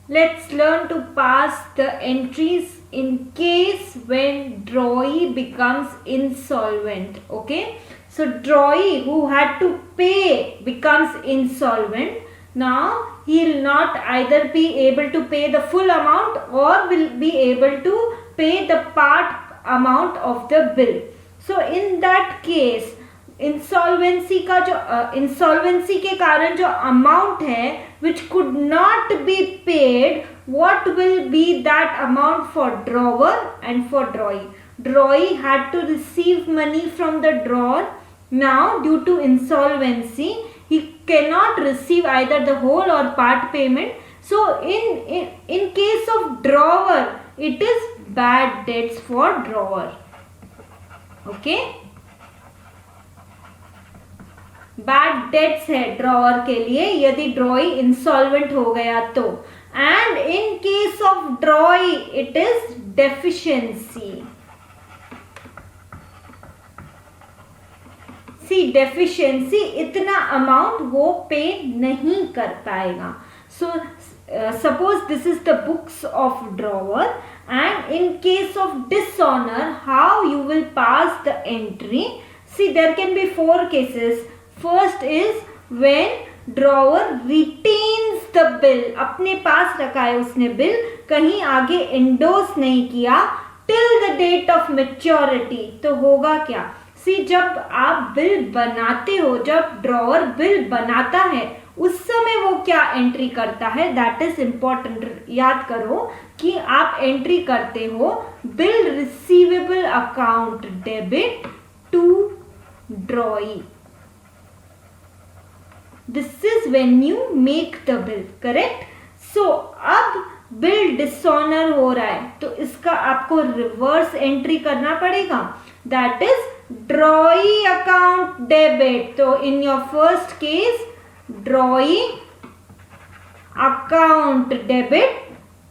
Let's learn to pass the entries in case when drawee becomes insolvent. Okay, so drawee who had to pay becomes insolvent. Now he will not either be able to pay the full amount or will be able to pay the part amount of the bill. So in that case insolvency का जो insolvency के कारण जो amount है which could not be paid, what will be that amount for drawer and for drawee? Drawee had to receive money from the drawer. Now due to insolvency he cannot receive either the whole or part payment. So in case of drawer it is bad debts for drawer. Okay, bad debts है drawer के लिए यदि drawee insolvent हो गया तो. And in case of drawee it is deficiency. See deficiency इतना amount वो pay नहीं कर पाएगा. सो suppose this is the books of drawer, and in case of dishonor how you will pass the entry? See, there can be 4 cases. First is when drawer retains the bill. अपने पास रखा है उसने bill, कहीं आगे endorse नहीं किया till the date of maturity. तो होगा क्या? See, जब आप बिल बनाते हो, जब ड्रॉवर बिल बनाता है उस समय वो क्या एंट्री करता है, दैट इज इंपॉर्टेंट. याद करो कि आप एंट्री करते हो bill receivable account debit to drawee. This is when you make the bill, correct? So अब बिल डिसऑनर हो रहा है तो इसका आपको रिवर्स एंट्री करना पड़ेगा, that is drawee account debit. तो in your first case drawee account debit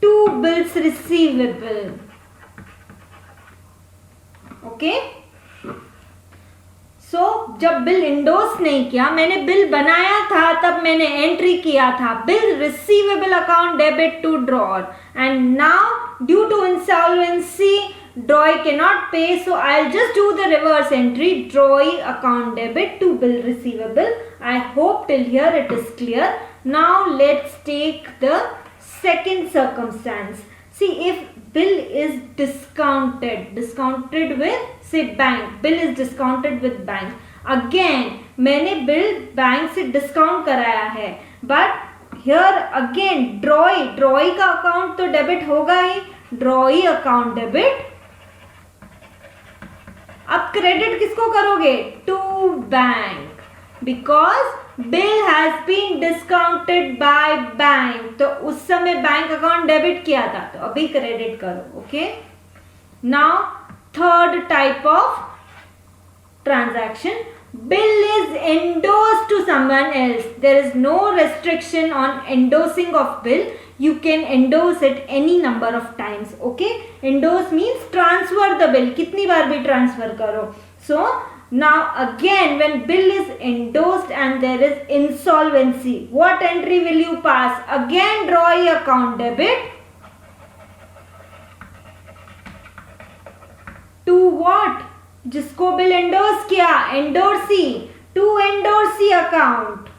to bills receivable. Okay, so जब बिल इंडोर्स नहीं किया, मैंने बिल बनाया था तब मैंने एंट्री किया था bill receivable account debit to drawer, and now due to insolvency drawee can not pay, so I will just do the reverse entry drawee account debit to bill receivable. I hope till here it is clear. Now let's take the second circumstance. See, if bill is discounted with say bank, bill is discounted with bank. Again, मैंने bill bank से discount कराया है, but here again ड्रॉई का account तो debit होगा ही, drawee account debit. अब credit किसको करोगे? To bank, because bill has been discounted by bank. तो उस समय बैंक अकाउंट डेबिट किया था तो अभी क्रेडिट करो. Okay, now third type of transaction, bill is endorsed to someone else. There is no restriction on endorsing of bill. You can endorse it any number of times. Okay, endorse means transfer the bill. कितनी बार भी transfer करो. So now again when bill is endorsed and there is insolvency, what entry will you pass? Again drawee account debit to what? जिसको bill endorse किया, endorsee, to endorsee account.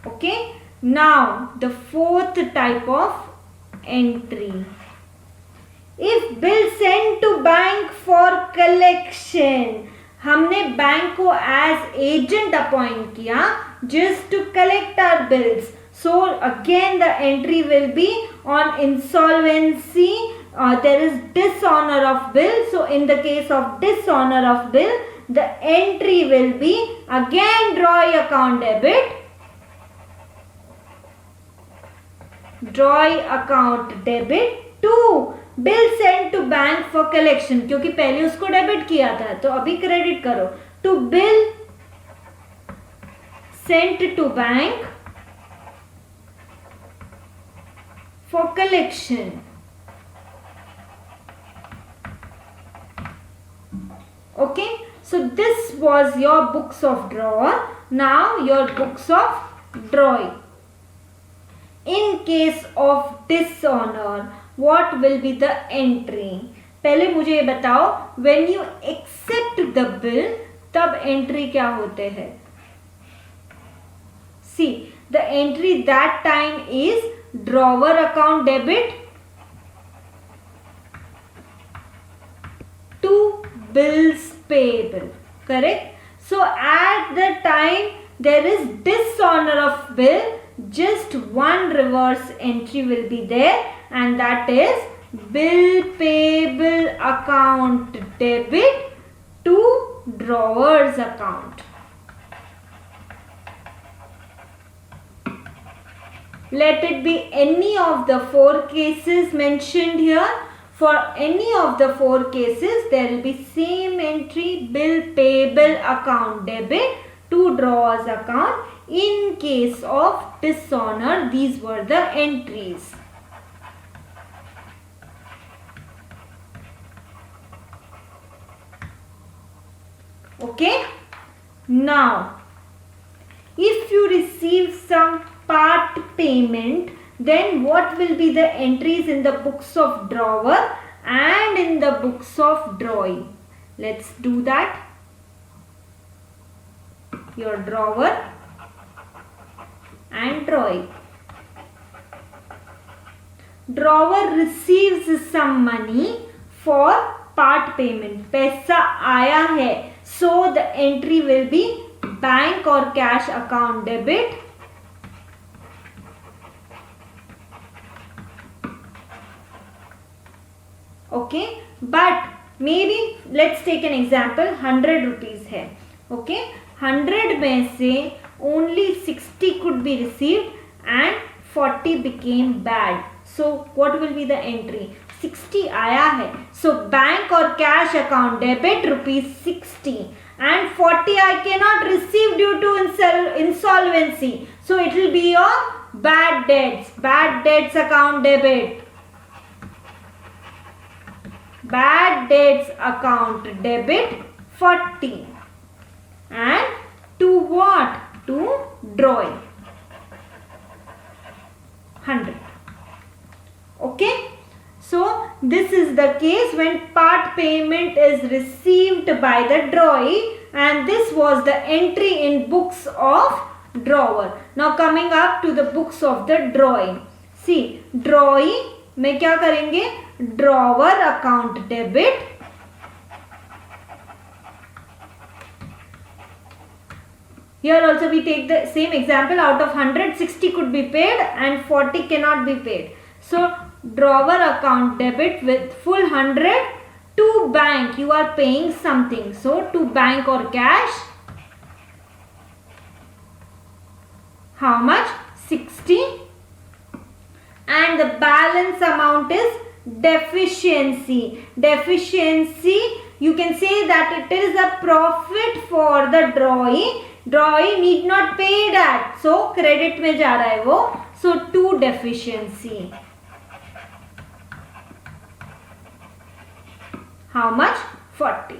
Okay, now the fourth type of entry, if bill sent to bank for collection, हमने bank को as agent appoint किया just to collect our bills. So again the entry will be on insolvency. There is dishonor of bill. So in the case of dishonor of bill, the entry will be again drawee account debit, drawee account debit to bill sent to bank for collection. क्योंकि पहले उसको debit किया था तो अभी credit करो. to bill sent to bank for collection. Okay, so this was your books of drawer. now your books of drawing. In case of dishonor, what will be the entry? पहले मुझे ये बताओ, when you accept the bill, तब entry क्या होते हैं? See, the entry that time is drawer account debit to bills payable. Correct? So at the time there is dishonor of bill, just one reverse entry will be there, and that is bill payable account debit to drawer's account. Let it be any of the four cases mentioned here. For any of the four cases, there will be same entry, bill payable account debit to drawer's account. In case of dishonor, these were the entries. Okay. Now, if you receive some part payment, then what will be the entries in the books of drawer and in the books of drawing? Let's do that. Your drawer and drawing. Drawer receives some money for part payment. पैसा आया है, so the entry will be bank or cash account debit okay, but maybe let's take an example, 100 rupees है, okay, 100 में से only 60 could be received and 40 became bad. So what will be the entry? 60 आया है, so bank or cash account debit rupees 60 and 40 I cannot receive due to insolvency, so it will be your bad debts account debit. Bad debts account debit 40 and to what? To drawing 100. Okay. So this is the case when part payment is received by the drawee, and this was the entry in books of drawer. Now coming up to the books of the drawing. See, drawee में क्या करेंगे? Drawer account debit here also we take the same example. Out of 100, 60 could be paid and 40 cannot be paid. So drawer account debit with full 100 to bank. You are paying something, so to bank or cash. How much? 60. And the balance amount is deficiency. Deficiency, you can say that it is a profit for the drawee. Drawee need not pay that, so credit में जा रहा है वो. So to deficiency. How much? 40.